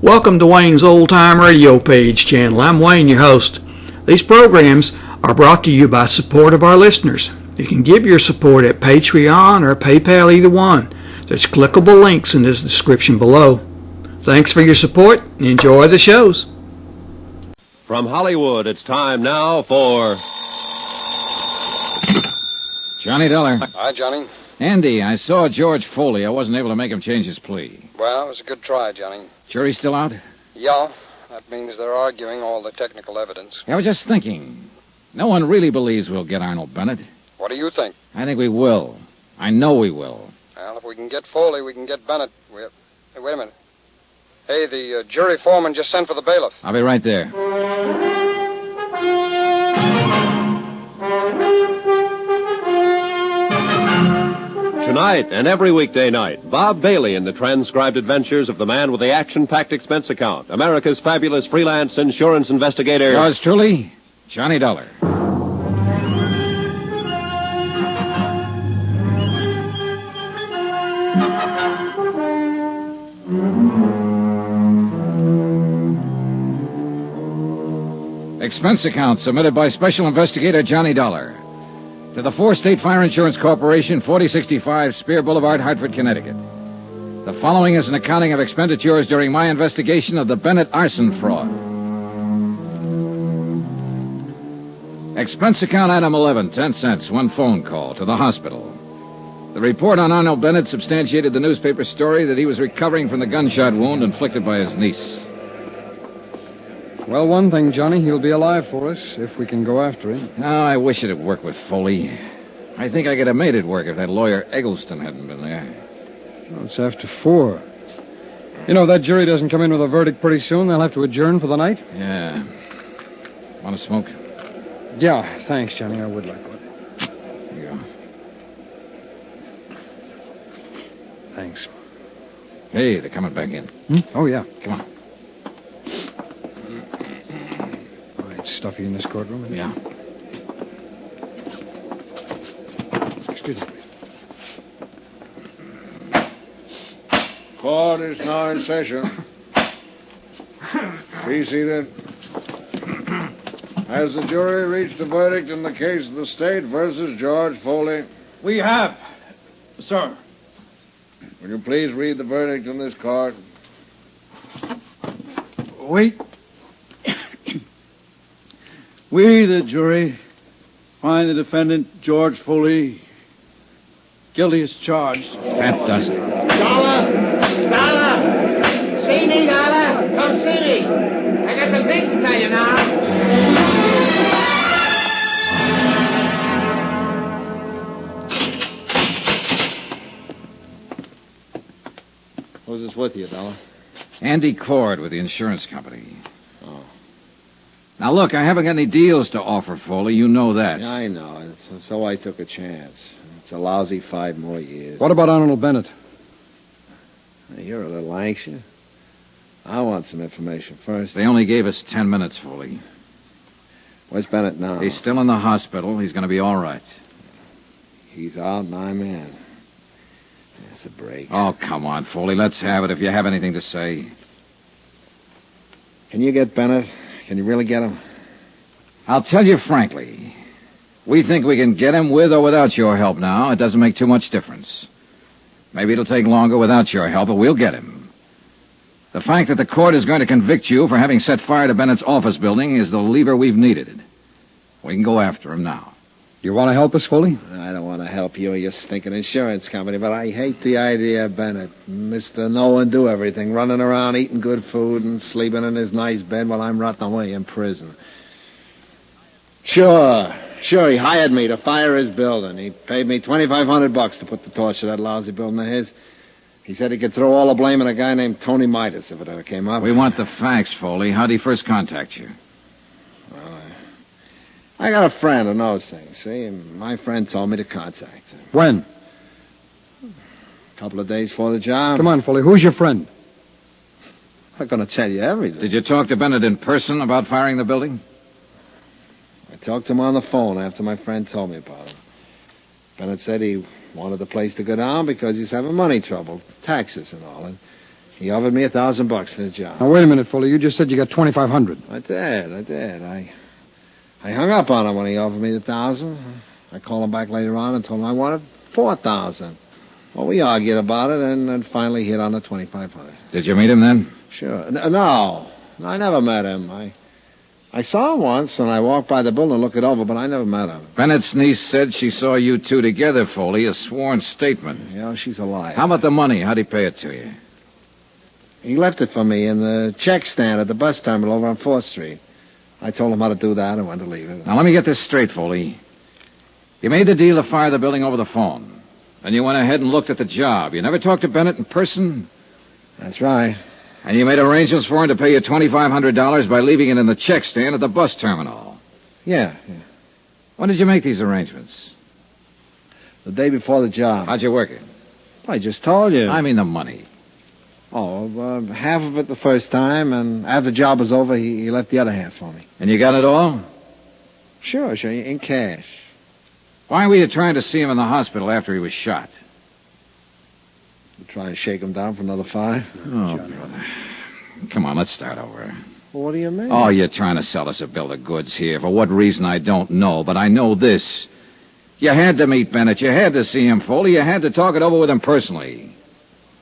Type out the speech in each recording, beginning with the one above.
Welcome to Wayne's Old Time Radio Page channel. I'm Wayne, your host. These programs are brought to you by support of our listeners. You can give your support at Patreon or PayPal, either one. There's clickable links in the description below. Thanks for your support and enjoy the shows. From Hollywood, it's time now for... Johnny Dollar. Hi, Johnny. Andy, I saw George Foley. I wasn't able to make him change his plea. Well, it was a good try, Johnny. Jury's still out? Yeah, that means they're arguing all the technical evidence. I was just thinking. No one really believes we'll get Arnold Bennett. What do you think? I think we will. I know we will. Well, if we can get Foley, we can get Bennett. Hey, wait a minute. Hey, the jury foreman just sent for the bailiff. I'll be right there. Tonight and every weekday night, Bob Bailey in the transcribed adventures of the man with the action-packed expense account, America's fabulous freelance insurance investigator. Yours truly, Johnny Dollar. Expense account submitted by Special Investigator Johnny Dollar to the Four State Fire Insurance Corporation, 4065 Spear Boulevard, Hartford, Connecticut. The following is an accounting of expenditures during my investigation of the Bennett arson fraud. Expense account item 11, 10 cents, one phone call to the hospital. The report on Arnold Bennett substantiated the newspaper story that he was recovering from the gunshot wound inflicted by his niece. Well, one thing, Johnny, he'll be alive for us if we can go after him. Oh, I wish it'd work with Foley. I think I could have made it work if that lawyer Eggleston hadn't been there. Well, it's after 4. You know, that jury doesn't come in with a verdict pretty soon. They'll have to adjourn for the night. Yeah. Want to smoke? Yeah, thanks, Johnny. I would like one. Here you go. Thanks. Hey, they're coming back in. Oh, yeah. Come on. It's stuffy in this courtroom. Isn't it? Yeah. Excuse me. Court is now in session. Be seated. Has the jury reached a verdict in the case of the state versus George Foley? We have, sir. Will you please read the verdict in this court? We, the jury, find the defendant, George Foley, guilty as charged. That does it. Dollar! See me, Dollar? Come see me. I got some things to tell you now. Who's this with you, Dollar? Andy Cord with the insurance company. Oh. Now, look, I haven't got any deals to offer, Foley. You know that. Yeah, I know. So I took a chance. It's a lousy 5 more years. What about Arnold Bennett? You're a little anxious. I want some information first. They only gave us 10 minutes, Foley. Where's Bennett now? He's still in the hospital. He's going to be all right. He's out and I'm in. That's a break. Oh, come on, Foley. Let's have it if you have anything to say. Can you get Bennett? Can you really get him? I'll tell you frankly. We think we can get him with or without your help now. It doesn't make too much difference. Maybe it'll take longer without your help, but we'll get him. The fact that the court is going to convict you for having set fire to Bennett's office building is the lever we've needed. We can go after him now. You want to help us, Foley? I don't want to help you or your stinking insurance company, but I hate the idea of Bennett. Mr. Know-and-do-everything, running around eating good food and sleeping in his nice bed while I'm rotting away in prison. Sure, he hired me to fire his building. He paid me $2,500 to put the torch to that lousy building of his. He said he could throw all the blame on a guy named Tony Midas if it ever came up. We want the facts, Foley. How'd he first contact you? Well, I got a friend who knows things, see? And my friend told me to contact him. When? A couple of days before the job. Come on, Foley. Who's your friend? I'm not going to tell you everything. Did you talk to Bennett in person about firing the building? I talked to him on the phone after my friend told me about him. Bennett said he wanted the place to go down because he's having money trouble, taxes and all. And He offered me $1,000 for the job. Now, wait a minute, Foley. You just said you got $2,500. I did. I hung up on him when he offered me the $1,000. I called him back later on and told him I wanted $4,000. Well, we argued about it and finally hit on the $2,500. Did you meet him then? Sure. No, I never met him. I saw him once, and I walked by the building and looked it over, but I never met him. Bennett's niece said she saw you two together, Foley, a sworn statement. Yeah, she's a liar. How about the money? How'd he pay it to you? He left it for me in the check stand at the bus terminal over on 4th Street. I told him how to do that and when to leave it. Now, let me get this straight, Foley. You made the deal to fire the building over the phone. Then you went ahead and looked at the job. You never talked to Bennett in person? That's right. And you made arrangements for him to pay you $2,500 by leaving it in the check stand at the bus terminal. Yeah. When did you make these arrangements? The day before the job. How'd you work it? I just told you. I mean the money. Oh, half of it the first time, and after the job was over, he left the other half for me. And you got it all? Sure, in cash. Why were you trying to see him in the hospital after he was shot? Try and shake him down for another 5. Oh, brother. Come on, let's start over. Well, what do you mean? Oh, you're trying to sell us a bill of goods here. For what reason, I don't know, but I know this. You had to meet Bennett. You had to see him, Foley. You had to talk it over with him personally.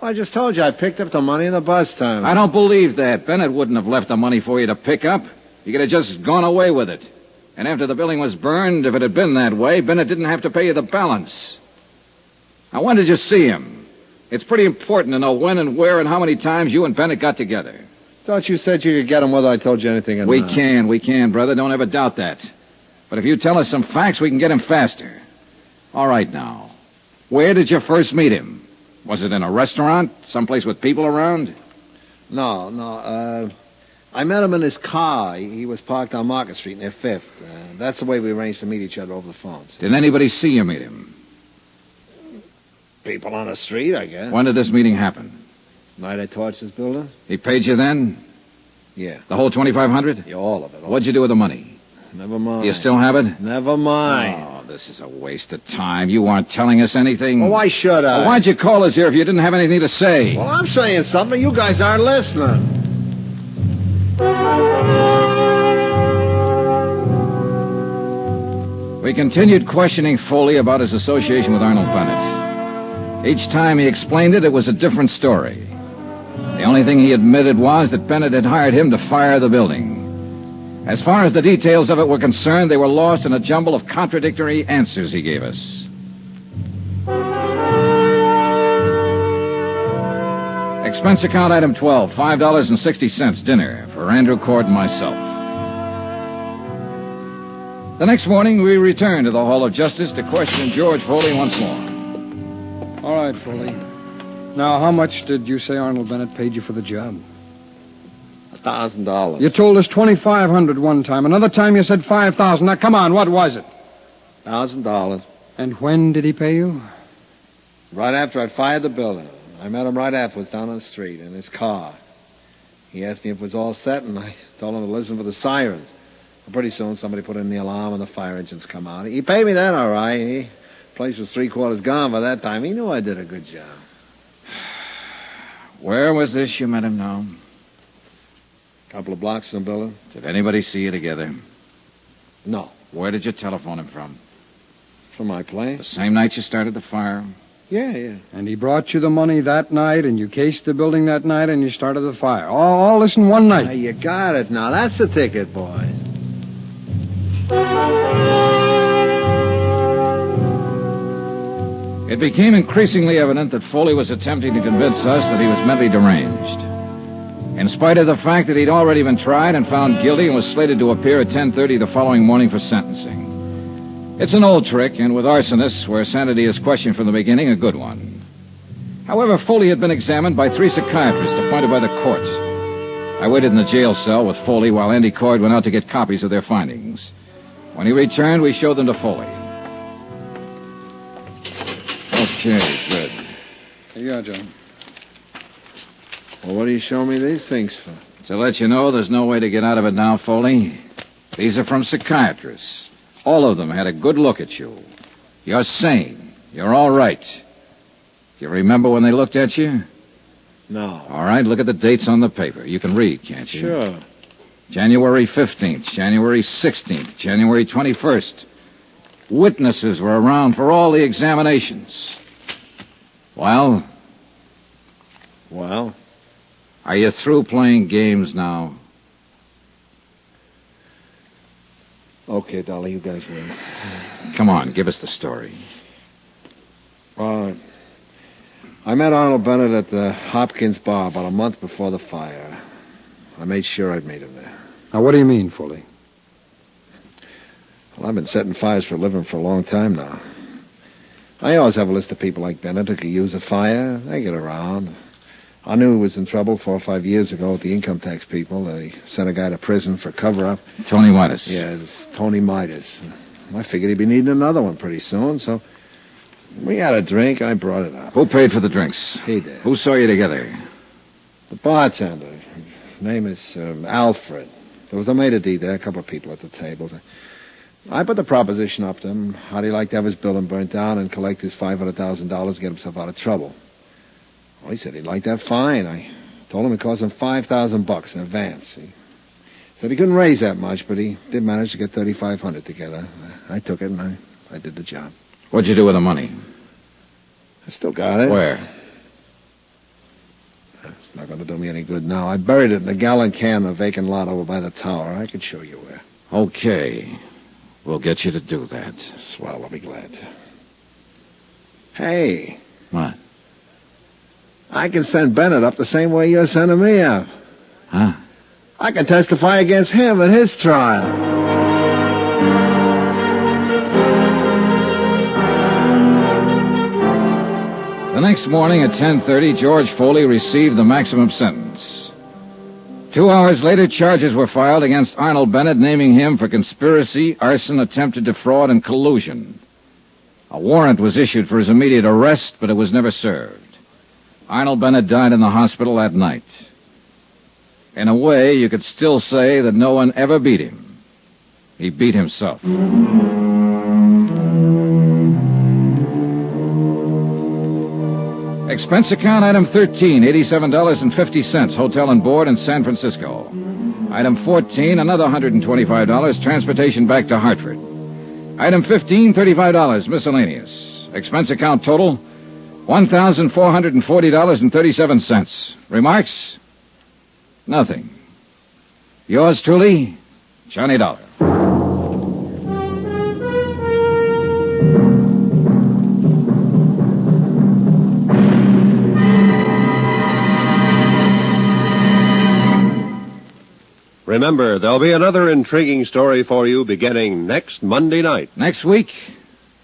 I just told you I picked up the money in the bus terminal. I don't believe that. Bennett wouldn't have left the money for you to pick up. You could have just gone away with it. And after the building was burned, if it had been that way, Bennett didn't have to pay you the balance. Now, when did you see him? It's pretty important to know when and where and how many times you and Bennett got together. Thought you said you could get him whether I told you anything or not. We can, brother. Don't ever doubt that. But if you tell us some facts, we can get him faster. All right, now. Where did you first meet him? Was it in a restaurant? Someplace with people around? No. I met him in his car. He was parked on Market Street near 5th. That's the way we arranged to meet each other over the phones. Did anybody see you meet him? People on the street, I guess. When did this meeting happen? Night I torched this building? He paid you then? Yeah. The whole $2,500? Yeah, all of it. What'd you do with the money? Never mind. You still have it? Never mind. Oh, this is a waste of time. You aren't telling us anything. Well, why should I? Well, why'd you call us here if you didn't have anything to say? Well, I'm saying something. You guys aren't listening. We continued questioning Foley about his association with Arnold Bennett. Each time he explained it, it was a different story. The only thing he admitted was that Bennett had hired him to fire the building. As far as the details of it were concerned, they were lost in a jumble of contradictory answers he gave us. Expense account item 12, $5.60 dinner for Andrew Cord and myself. The next morning, we returned to the Hall of Justice to question George Foley once more. All right, Foley. Now, how much did you say Arnold Bennett paid you for the job? $1,000. You told us $2,500 one time. Another time you said $5,000. Now, come on, what was it? $1,000. And when did he pay you? Right after I fired the building. I met him right afterwards down on the street in his car. He asked me if it was all set, and I told him to listen for the sirens. Well, pretty soon, somebody put in the alarm, and the fire engines come out. He paid me then, all right. The place was 3/4 gone by that time. He knew I did a good job. Where was this you met him now? A couple of blocks from the building. Did anybody see you together? No. Where did you telephone him from? From my The place? same night you started the fire? Yeah. And he brought you the money that night, and you cased the building that night, and you started the fire. All this in one night. Hey, you got it now. That's the ticket, boys. It became increasingly evident that Foley was attempting to convince us that he was mentally deranged. In spite of the fact that he'd already been tried and found guilty and was slated to appear at 10:30 the following morning for sentencing. It's an old trick, and with arsonists, where sanity is questioned from the beginning, a good one. However, Foley had been examined by 3 psychiatrists appointed by the court. I waited in the jail cell with Foley while Andy Cord went out to get copies of their findings. When he returned, we showed them to Foley. Okay, good. Here you go, John. Well, what do you show me these things for? To let you know there's no way to get out of it now, Foley. These are from psychiatrists. All of them had a good look at you. You're sane. You're all right. Do you remember when they looked at you? No. All right, look at the dates on the paper. You can read, can't you? Sure. January 15th, January 16th, January 21st. Witnesses were around for all the examinations. Well? Well? Are you through playing games now? Okay, Dolly, you guys win. Come on, give us the story. Well, I met Arnold Bennett at the Hopkins bar about a month before the fire. I made sure I'd meet him there. Now, what do you mean, Foley? Well, I've been setting fires for a living for a long time now. I always have a list of people like Bennett who could use a fire. They get around. I knew he was in trouble 4 or 5 years ago with the income tax people. They sent a guy to prison for cover-up. Tony Midas. Yeah, it's Tony Midas. I figured he'd be needing another one pretty soon, so we had a drink. I brought it up. Who paid for the drinks? He did. Who saw you together? The bartender. His name is Alfred. There was a maitre d' there, a couple of people at the tables. I put the proposition up to him. How'd he like to have his building burnt down and collect his $500,000 to get himself out of trouble? Well, he said he'd like that fine. I told him it cost him $5,000 in advance. He said he couldn't raise that much, but he did manage to get $3,500 together. I took it, and I did the job. What'd you do with the money? I still got it. Where? It's not going to do me any good now. I buried it in a gallon can in a vacant lot over by the tower. I could show you where. Okay. We'll get you to do that. Swell, I'll be glad to. Hey. What? I can send Bennett up the same way you're sending me up. Huh? I can testify against him at his trial. The next morning at 10:30, George Foley received the maximum sentence. 2 hours later, charges were filed against Arnold Bennett, naming him for conspiracy, arson, attempted defraud, and collusion. A warrant was issued for his immediate arrest, but it was never served. Arnold Bennett died in the hospital that night. In a way, you could still say that no one ever beat him. He beat himself. Expense account item 13, $87.50, hotel and board in San Francisco. Item 14, another $125, transportation back to Hartford. Item 15, $35, miscellaneous. Expense account total, $1,440.37. Remarks? Nothing. Yours truly, Johnny Dollar. Remember, there'll be another intriguing story for you beginning next Monday night. Next week,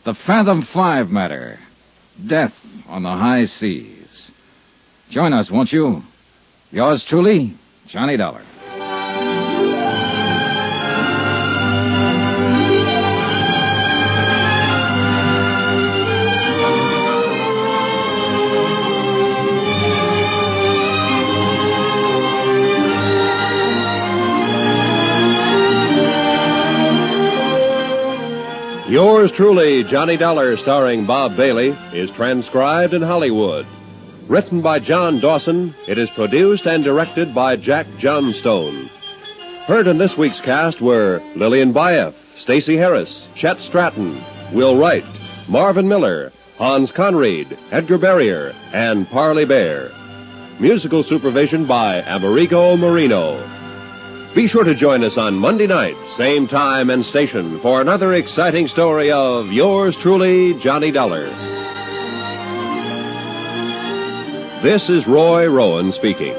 the Fathom 5 matter. Death on the high seas. Join us, won't you? Yours truly, Johnny Dollar. Yours truly, Johnny Dollar, starring Bob Bailey, is transcribed in Hollywood. Written by John Dawson, it is produced and directed by Jack Johnstone. Heard in this week's cast were Lillian Baeff, Stacey Harris, Chet Stratton, Will Wright, Marvin Miller, Hans Conried, Edgar Barrier, and Parley Bear. Musical supervision by Amerigo Marino. Be sure to join us on Monday night, same time and station, for another exciting story of yours truly, Johnny Dollar. This is Roy Rowan speaking.